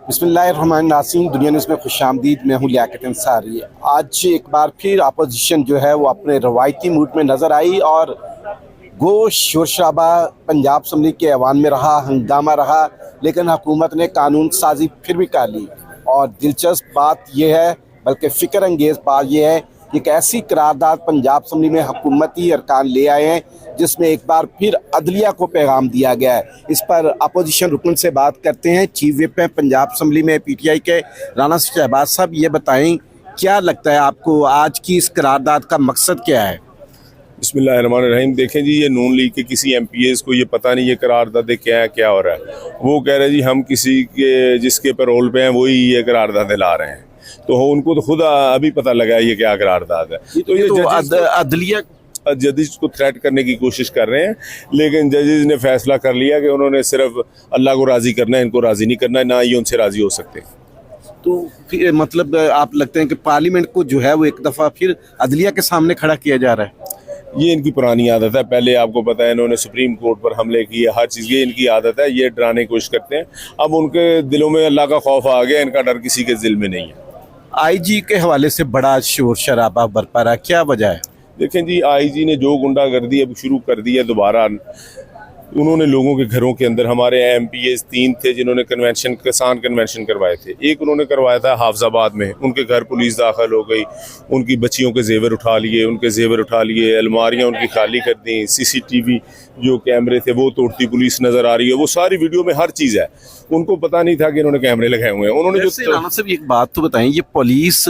बिस्मिल्लाहिर्रहमानिर्रहीम। दुनिया न्यूज़ में खुशामदीद। मैं हूँ लियाकत अंसारी। आज एक बार फिर अपोजिशन जो है वो अपने रवायती मूड में नज़र आई और गो शोर शराबा पंजाब असम्बली के ऐवान में रहा, हंगामा रहा, लेकिन हुकूमत ने कानून साजी फिर भी कर ली। और दिलचस्प बात यह है, बल्कि फ़िक्र अंगेज़ बात यह है कि एक ऐसी करारदाद पंजाब असम्बली में हुकूमती अरकान ले आए हैं जिसमें एक बार फिर अदलिया को पैगाम दिया गया है। इस पर अपोजिशन रुकन से बात करते हैं। चीफ विप हैं पंजाब असम्बली में PTI के राना शहबाज साहब। ये बताएं, क्या लगता है आपको आज की इस करारदाद का मकसद क्या है? बिस्मिल्लाहिर्रहमानिर्रहीम। देखें जी, ये नून लीग के किसी MPAs को ये पता नहीं ये करारदादें क्या है, क्या हो रहा है। वो कह रहे हैं जी हम किसी के जिसके पैरोल पे हैं वही ये करारदादें ला रहे हैं, तो उनको तो खुद अभी पता लगा है ये क्या करारदाद है। तो ये अदलिया जजेस को थ्रेट करने की कोशिश कर रहे हैं, लेकिन जजेस ने फैसला कर लिया कि उन्होंने सिर्फ अल्लाह को राज़ी करना है, इनको राज़ी नहीं करना है, ना ये उनसे राज़ी हो सकते। तो फिर मतलब आप लगते हैं कि पार्लियामेंट को जो है वो एक दफ़ा फिर अदलिया के सामने खड़ा किया जा रहा है? ये इनकी पुरानी आदत है। पहले आपको पता है इन्होंने सुप्रीम कोर्ट पर हमले किए, हर चीज़ ये इनकी आदत है। ये डराने की कोशिश करते हैं। अब उनके दिलों में अल्लाह का खौफ आ गया, इनका डर किसी के दिल में नहीं है। IG के हवाले से बड़ा शोर शराबा बरपा रहा, क्या वजह है? देखें जी, IG ने जो गुंडागर्दी अब शुरू कर दी है दोबारा, उन्होंने लोगों के घरों के अंदर, हमारे MPAs 3 थे जिन्होंने कन्वेंशन, किसान कन्वेंशन करवाए थे। एक उन्होंने करवाया था हाफजाबाद में, उनके घर पुलिस दाखिल हो गई, उनकी बच्चियों के जेवर उठा लिए, अलमारियां उनकी खाली कर दी, CCTV जो कैमरे थे वो तोड़ती पुलिस नज़र आ रही है। वो सारी वीडियो में हर चीज़ है। उनको पता नहीं था कि इन्होंने कैमरे लगाए हुए हैं। उन्होंने राना साहब एक बात तो बताएं, ये पुलिस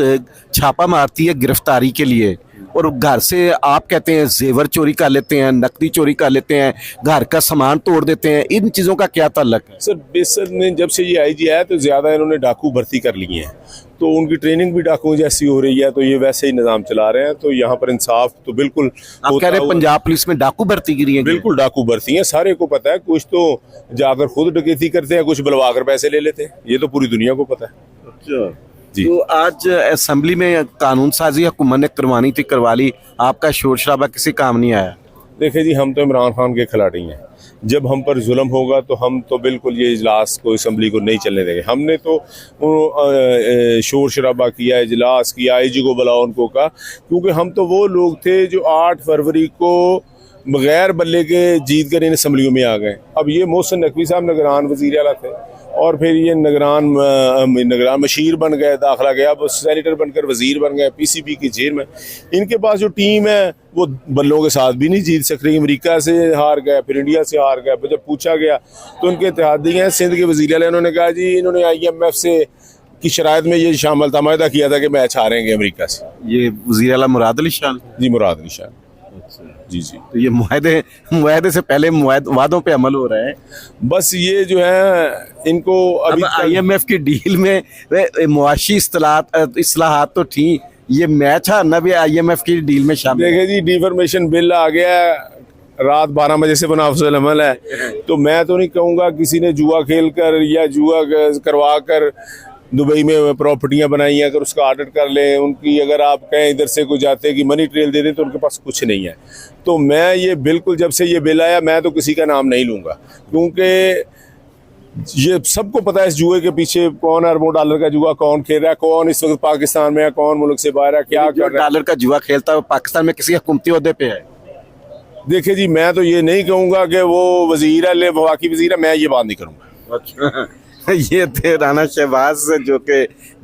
छापा मारती है गिरफ्तारी के लिए और घर से आप कहते हैं जेवर चोरी कर लेते हैं, नकदी चोरी कर लेते हैं, घर का सामान तोड़ देते हैं, इन चीज़ों का क्या ताल्लुक है? सर बेसर ने जब से ये IG आया तो ज़्यादा इन्होंने डाकू भर्ती कर लिए हैं, तो उनकी ट्रेनिंग भी डाकुओं जैसी हो रही है, तो ये वैसे ही निज़ाम चला रहे हैं। तो यहाँ पर इंसाफ तो बिल्कुल आप कह रहे हैं पंजाब पुलिस में डाकू भर्ती गिरी है? बिल्कुल डाकू भर्ती हैं, सारे को पता है। कुछ तो जाकर खुद डकैती करते हैं, कुछ बुलवा कर पैसे ले लेते हैं, ये तो पूरी दुनिया को पता है। अच्छा जी। तो आज असेंबली में कानून साजी हुकूमत ने करवानी थी, करवा ली, आपका शोर शराबा किसी काम नहीं आया? देखिए जी, हम तो इमरान खान के खिलाड़ी हैं। जब हम पर जुल्म होगा तो हम तो बिल्कुल ये इजलास को, असम्बली को नहीं चलने देंगे। हमने तो शोर शराबा किया, इजलास किया, IG को बुलाओ, उनको कहा, क्योंकि हम तो वो लोग थे जो 8 फरवरी को बगैर बल्ले के जीत कर इन असम्बलियों में आ गए। अब ये मोहसिन नकवी साहब निगरान वज़ीर आला थे और फिर ये निगरान मशीर बन गए, दाखिला गया, अब सेनेटर बनकर वज़ीर बन गए, PCB की चेयरमैन। इनके पास जो टीम है वो बल्लों के साथ भी नहीं जीत सक रही। अमेरिका से हार गए, फिर इंडिया से हार गए। जब पूछा गया तो उनके इत्तेहादी हैं सिंध के वज़ीर आला, उन्होंने कहा जी इन्होंने IMF से की शराइत में ये शामिल था, मायदा किया था कि मैच हारेंगे अमेरिका से। ये वज़ीर आला मुराद अली शाह? जी, मुराद अली शाह। जी जी। तो ये मुआहदे से पहले वादों पे अमल हो रहा है। बस ये जो है इनको अभी IMF की डील में मुआशी इस्लाहात तो थी, ये मैच हारना भी IMF की डील में शामिल? देखिए जी, डिफॉर्मेशन बिल आ गया है, रात 12 बजे से मुनाफिजुल अमल है। तो मैं तो नहीं कहूँगा किसी ने जुआ खेल कर या जुआ करवा कर दुबई में प्रॉपर्टियां बनाई हैं, अगर उसका ऑडिट कर लें उनकी, अगर आप कहें इधर से कोई जाते कि मनी ट्रेल दे दें, तो उनके पास कुछ नहीं है। तो मैं ये बिल्कुल, जब से ये बिल आया मैं तो किसी का नाम नहीं लूँगा, क्योंकि ये सबको पता है इस जुए के पीछे कौन अरबों डॉलर का जुआ कौन खेल रहा है, कौन इस वक्त पाकिस्तान में है, कौन मुल्क से बाहर है, क्या कर रहा है। डॉलर का जुआ खेलता है पाकिस्तान में किसी हुकूमती ओहदे पे है? देखिए जी, मैं तो ये नहीं कहूँगा कि वो वजीर है, वफाकी वजीर है, मैं ये बात नहीं करूँगा। अच्छा ये थे राना शहबाज जो कि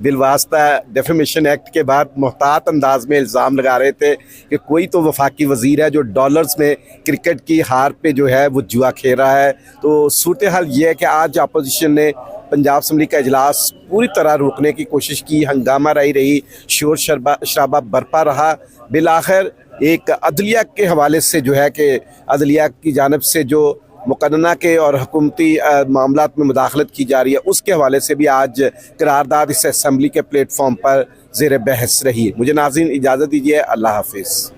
बिलवास्ता डेफेमेशन एक्ट के बाद मुहतात अंदाज में इल्ज़ाम लगा रहे थे कि कोई तो वफाकी वज़ीर है जो डॉलर्स में क्रिकेट की हार पे जो है वो जुआ खेल रहा है। तो सूरत हाल ये है कि आज अपोजिशन ने पंजाब असम्बली का इजलास पूरी तरह रोकने की कोशिश की, हंगामा रही, शोर शराबा बरपा रहा। बिलाखिर एक अदलिया के हवाले से जो है कि अदलिया की जानिब से जो मुकदमा के और हुकूमती मामलात में मुदाखलत की जा रही है, उसके हवाले से भी आज करारदाद इस असम्बली के प्लेटफॉर्म पर ज़ेर बहस रही है। मुझे नाज़रीन इजाज़त दीजिए, अल्लाह हाफिज़।